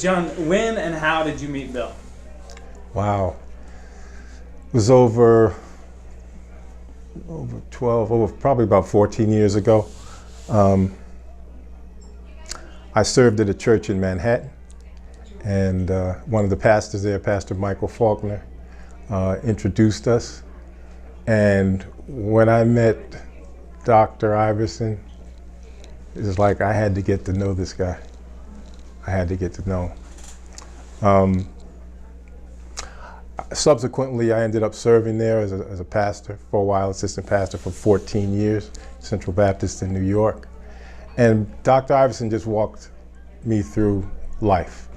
John, when and how did you meet Bill? Wow. It was over probably about 14 years ago. I served at a church in Manhattan, and one of the pastors there, Pastor Michael Faulkner, introduced us. And when I met Dr. Iverson, it was like I had to get to know this guy. I had to get to know him. Subsequently, I ended up serving there as a pastor for a while, assistant pastor for 14 years, Central Baptist in New York. And Dr. Iverson just walked me through life.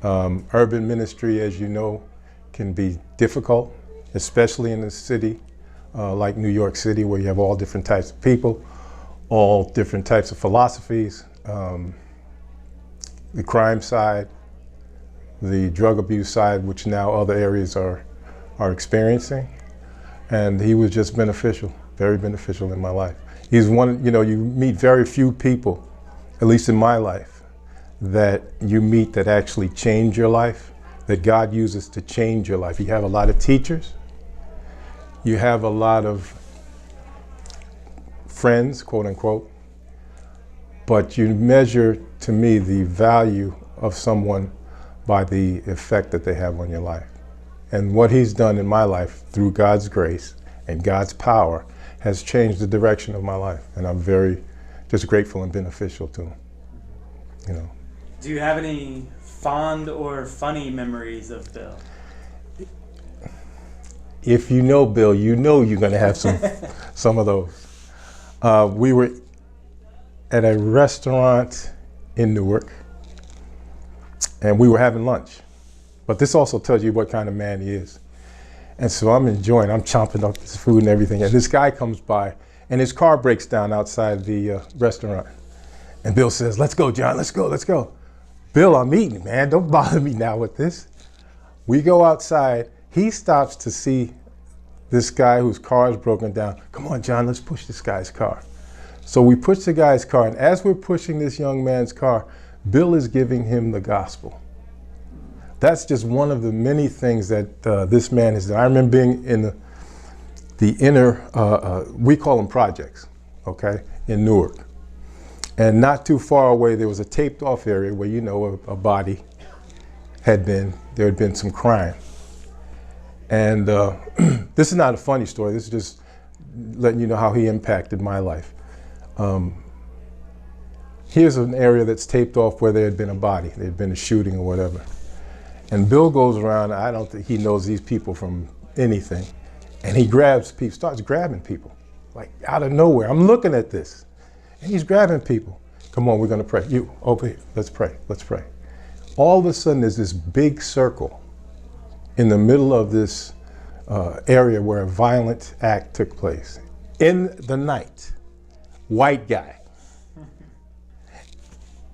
Urban ministry, as you know, can be difficult, especially in a city like New York City, where you have all different types of people, all different types of philosophies, the crime side, the drug abuse side, which now other areas are experiencing. And he was just beneficial, very beneficial in my life. He's one, you meet very few people, at least in my life, that you meet that actually change your life, that God uses to change your life. You have a lot of teachers, you have a lot of friends, quote unquote, but you measure, to me, the value of someone by the effect that they have on your life. And what he's done in my life through God's grace and God's power has changed the direction of my life. And I'm very just grateful and beneficial to him. Do you have any fond or funny memories of Bill? If you know Bill, you know you're gonna have some of those. We were at a restaurant in Newark, and we were having lunch. But this also tells you what kind of man he is. And so I'm chomping up this food and everything, and this guy comes by, and his car breaks down outside the restaurant. And Bill says, "Let's go, John, let's go, let's go." "Bill, I'm eating, man, don't bother me now with this." We go outside, he stops to see this guy whose car is broken down. "Come on, John, let's push this guy's car." So we push the guy's car, and as we're pushing this young man's car, Bill is giving him the gospel. That's just one of the many things that this man has done. I remember being in the inner, we call them projects, okay, in Newark. And not too far away, there was a taped off area where, a body there had been some crime. And this is not a funny story, this is just letting you know how he impacted my life. Here's an area that's taped off where there had been a body, there had been a shooting or whatever. And Bill goes around, I don't think he knows these people from anything, and he grabs people, starts grabbing people, like out of nowhere. I'm looking at this, and he's grabbing people. "Come on, we're gonna pray. You, over here, let's pray, let's pray." All of a sudden, there's this big circle in the middle of this area where a violent act took place. In the night, white guy.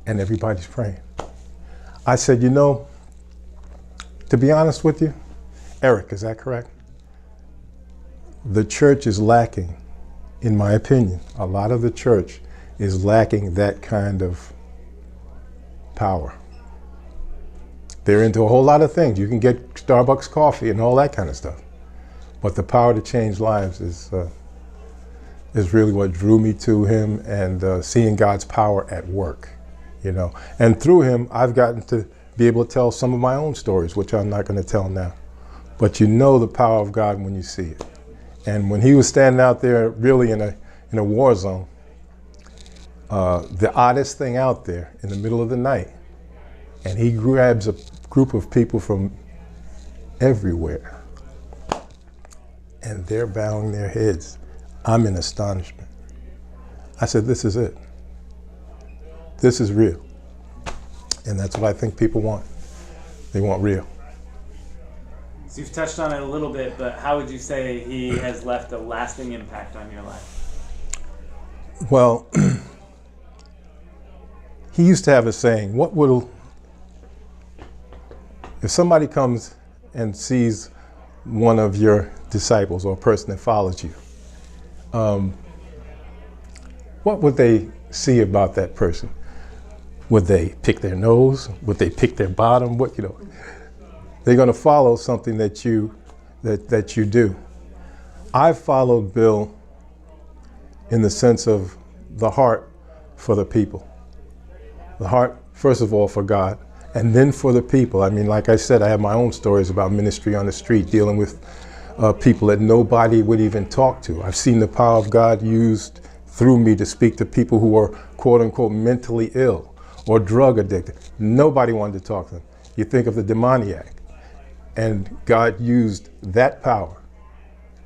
And everybody's praying. I said, to be honest with you, Erik, is that correct? The church is lacking, in my opinion, a lot of the church is lacking that kind of power. They're into a whole lot of things. You can get Starbucks coffee and all that kind of stuff. But the power to change lives is really what drew me to him, and seeing God's power at work, And through him, I've gotten to be able to tell some of my own stories, which I'm not going to tell now. But the power of God when you see it. And when he was standing out there really in a war zone, the oddest thing out there in the middle of the night, and he grabs a group of people from everywhere, and they're bowing their heads. I'm in astonishment. I said, this is it. This is real. And that's what I think people want. They want real. So you've touched on it a little bit, but how would you say he has left a lasting impact on your life? Well, he used to have a saying, if somebody comes and sees one of your disciples or a person that follows you, what would they see about that person? Would they pick their nose? Would they pick their bottom? What, you know, they're going to follow something that you do. I followed Bill in the sense of the heart for the people. The heart, first of all, for God, and then for the people. I mean, like I said, I have my own stories about ministry on the street, dealing with people that nobody would even talk to. I've seen the power of God used through me to speak to people who are, quote unquote, mentally ill or drug addicted. Nobody wanted to talk to them. You think of the demoniac, and God used that power,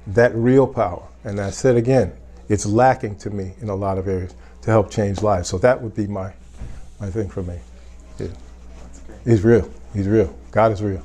that real power. And I said again, it's lacking to me in a lot of areas to help change lives. So that would be my thing for me. Yeah. He's real. He's real. God is real.